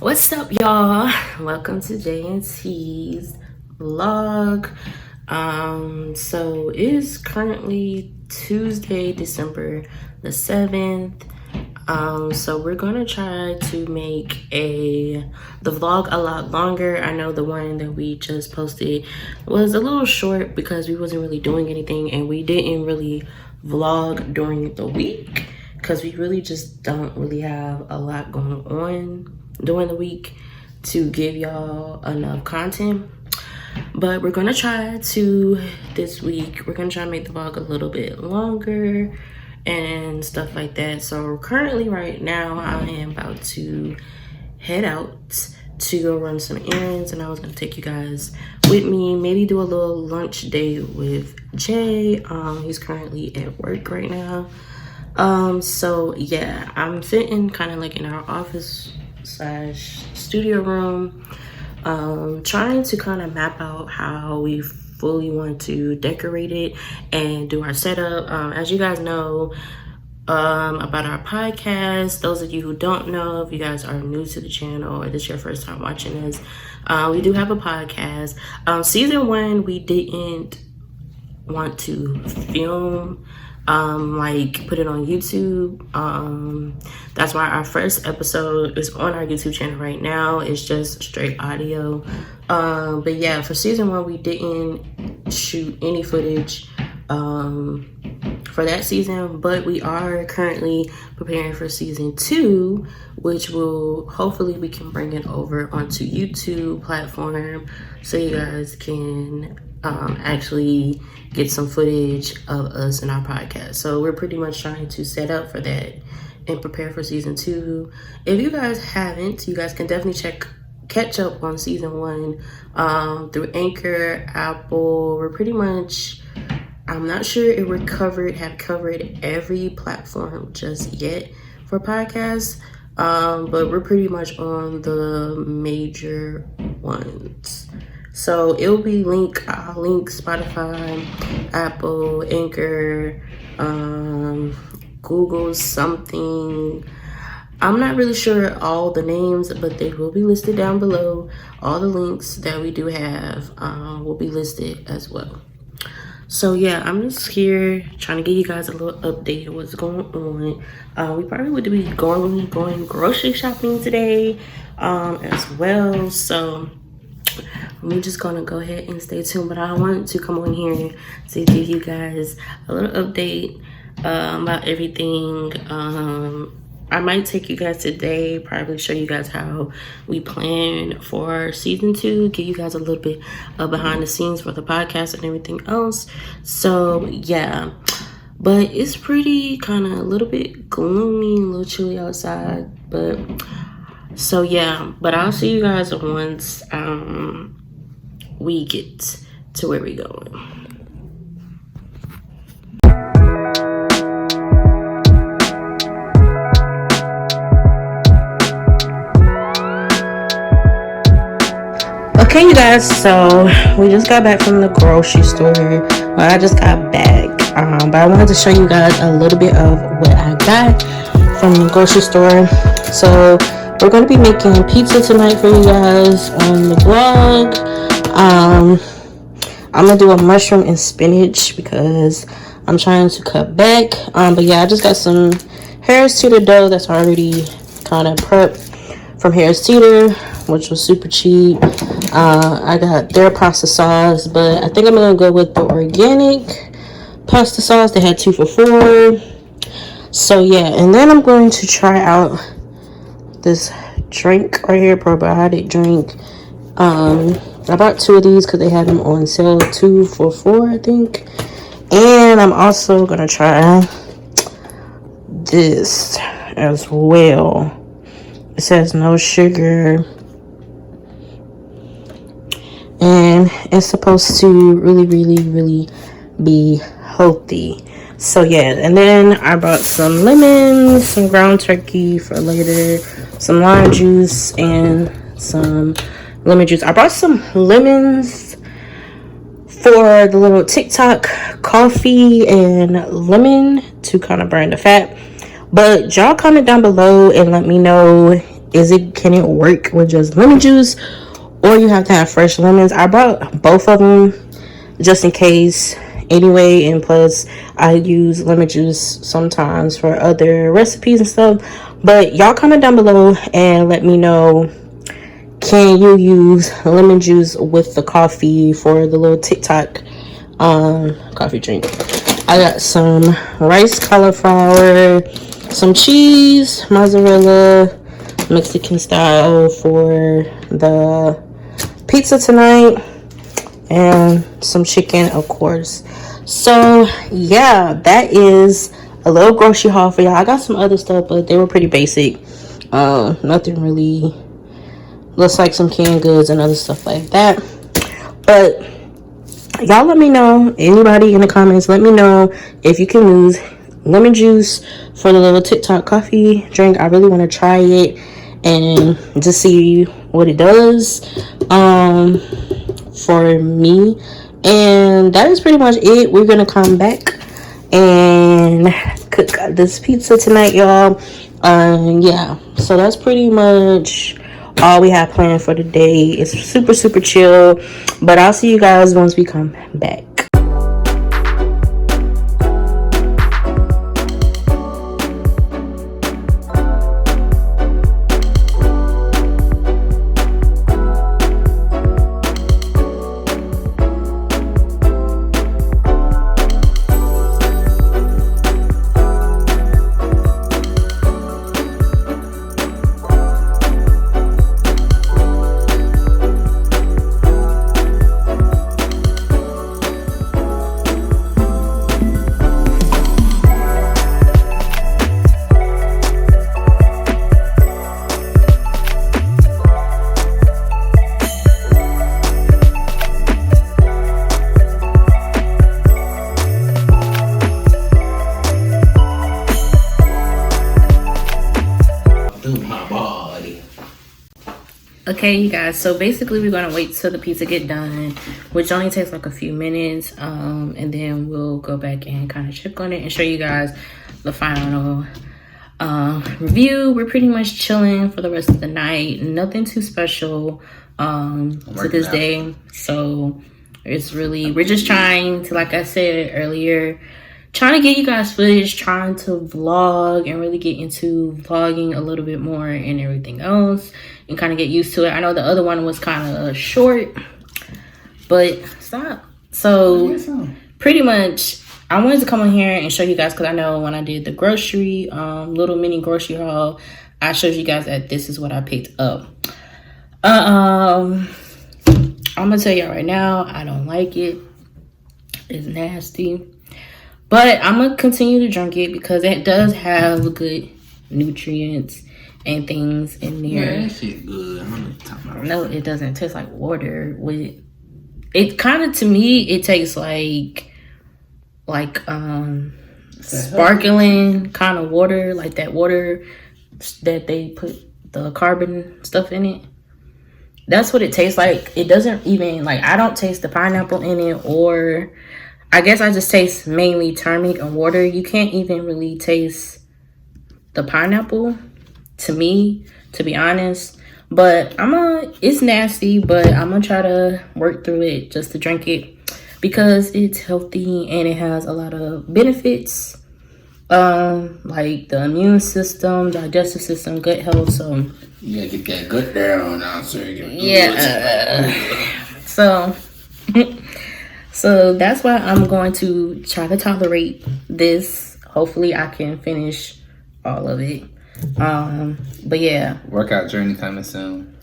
What's up, y'all? Welcome to J&T's vlog. So it is currently Tuesday, December the 7th. So we're gonna try to make the vlog a lot longer. I know the one that we just posted was a little short because we wasn't really doing anything and we didn't really vlog during the week because we really just don't really have a lot going on during the week to give y'all enough content. But we're gonna try to this week, we're gonna try to make the vlog a little bit longer and stuff like that. So currently right now I am about to head out to go run some errands, and I was gonna take you guys with me, maybe do a little lunch date with Jay. He's currently at work right now. So yeah, I'm sitting kind of like in our office slash studio room, trying to kind of map out how we fully want to decorate it and do our setup. As you guys know about our podcast, those of you who don't know, if you guys are new to the channel or this is your first time watching us, we do have a podcast. Season 1 we didn't want to film, like put it on YouTube. That's why our first episode is on our YouTube channel right now. It's just straight audio. But yeah, for season 1 we didn't shoot any footage for that season, but we are currently preparing for season 2, which will hopefully we can bring it over onto YouTube platform so you guys can actually get some footage of us and our podcast. So we're pretty much trying to set up for that and prepare for season 2. If you guys haven't, you guys can definitely catch up on season 1 through Anchor, Apple. We're pretty much, I'm not sure if we're have covered every platform just yet for podcasts, but we're pretty much on the major ones. So it'll be I'll link Spotify, Apple, Anchor, Google something. I'm not really sure all the names, but they will be listed down below. All the links that we do have will be listed as well. So yeah, I'm just here trying to give you guys a little update of what's going on. We probably would be going grocery shopping today as well. So we're just gonna go ahead and stay tuned, but I wanted to come on here to give you guys a little update about everything. I might take you guys today, probably show you guys how we plan for season 2, give you guys a little bit of behind the scenes for the podcast and everything else. So yeah, but it's pretty kind of a little bit gloomy, a little chilly outside, but so yeah, but I'll see you guys once we get to where we're going. Okay, you guys, so we just got back from the grocery store. Well, I just got back, but I wanted to show you guys a little bit of what I got from the grocery store. So we're going to be making pizza tonight for you guys on the vlog. I'm going to do a mushroom and spinach because I'm trying to cut back. But yeah, I just got some Harris Teeter dough that's already kind of prepped from Harris Teeter, which was super cheap. I got their pasta sauce, but I think I'm going to go with the organic pasta sauce. They had 2 for $4. So yeah, and then I'm going to try out this drink right here, probiotic drink. I bought 2 of these because they had them on sale, 2 for $4, I think. And I'm also gonna try this as well. It says no sugar, and it's supposed to really be healthy. So yeah, and then I bought some lemons, some ground turkey for later, some lime juice, and some lemon juice. I brought some lemons for the little TikTok coffee and lemon to kind of burn the fat. But y'all comment down below and let me know can it work with just lemon juice, or you have to have fresh lemons. I brought both of them just in case anyway, and plus I use lemon juice sometimes for other recipes and stuff. But y'all comment down below and let me know, can you use lemon juice with the coffee for the little TikTok coffee drink? I got some rice, cauliflower, some cheese, mozzarella, Mexican style for the pizza tonight, and some chicken, of course. So yeah, that is a little grocery haul for y'all. I got some other stuff, but they were pretty basic. Nothing really. Looks like some canned goods and other stuff like that. But y'all let me know, anybody in the comments, let me know if you can use lemon juice for the little TikTok coffee drink. I really want to try it and just see what it does for me. And that is pretty much it. We're gonna come back and cook this pizza tonight, y'all. Yeah, so that's pretty much all we have planned for today. It's super chill, but I'll see you guys once we come back. Okay, you guys, so basically we're gonna wait till the pizza get done, which only takes like a few minutes, and then we'll go back and kind of check on it and show you guys the final review. We're pretty much chilling for the rest of the night, nothing too special to this day. So it's really, we're just trying to, like I said earlier, trying to get you guys footage, trying to vlog and really get into vlogging a little bit more and everything else, and kind of get used to it. I know the other one was kind of short, but stop. So pretty much I wanted to come on here and show you guys, because I know when I did the grocery little mini grocery haul, I showed you guys that this is what I picked up. I'm gonna tell y'all right now, I don't like it. It's nasty. But I'm going to continue to drink it because it does have good nutrients and things in there. Yeah, that shit good. No, it doesn't. It tastes like water. It kind of, to me, it tastes like sparkling kind of water, like that water that they put the carbon stuff in it. That's what it tastes like. It doesn't even, like, I don't taste the pineapple in it, or I guess I just taste mainly turmeric and water. You can't even really taste the pineapple, to me, to be honest. But it's nasty, but I'm gonna try to work through it just to drink it because it's healthy and it has a lot of benefits, like the immune system, digestive system, gut health. So you gotta get that gut down now, so you can So that's why I'm going to try to tolerate this. Hopefully I can finish all of it. But yeah. Workout journey coming soon.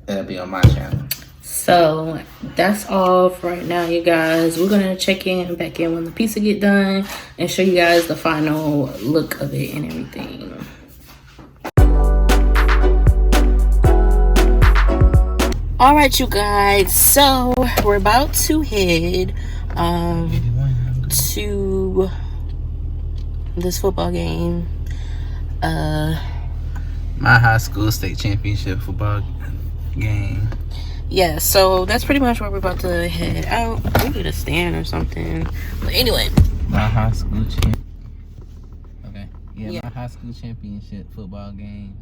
It'll be on my channel. So that's all for right now, you guys. We're gonna check back in when the pizza get done and show you guys the final look of it and everything. All right, you guys, so we're about to head to this football game. My high school state championship football game. Yeah, so that's pretty much where we're about to head out. We get a stand or something. But anyway, my high school my high school championship football game.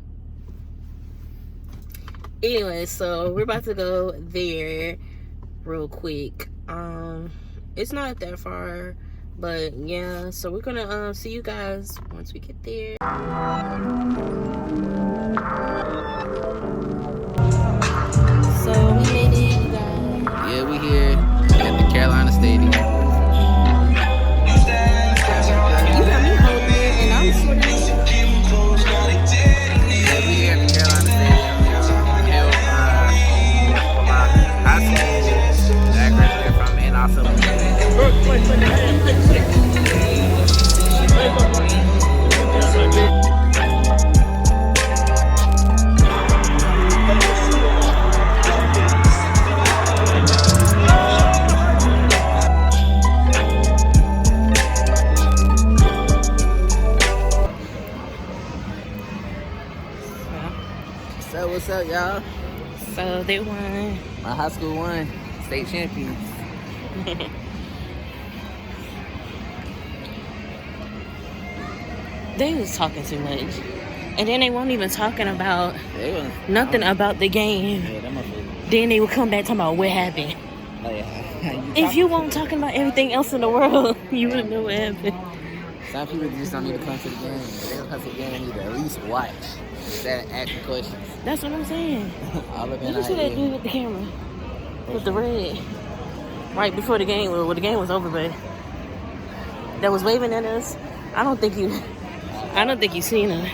Anyway, so we're about to go there real quick. It's not that far, but yeah, so we're gonna see you guys once we get there. So we made it, you guys. Yeah, we here at the Carolina Stadium. You got me holding it, and I'm sort of. Yeah, we here at the Carolina Stadium, y'all. Held for my high school that I graduated from, and also So what's up, y'all? So they won. My high school won, state champions. They was talking too much, and then they weren't even talking about nothing about the game. Yeah, that motherfucker. Then they would come back talking about what happened. Oh, yeah. If you weren't talking about everything else in the world, you wouldn't know what happened. Some people just don't need to come to the game. If they don't come to the game, they need to at least watch instead of asking questions. That's what I'm saying. All of Look at that dude with the camera, with the red, right before the game, well, the game was over, but that was waving at us. I don't think you seen him.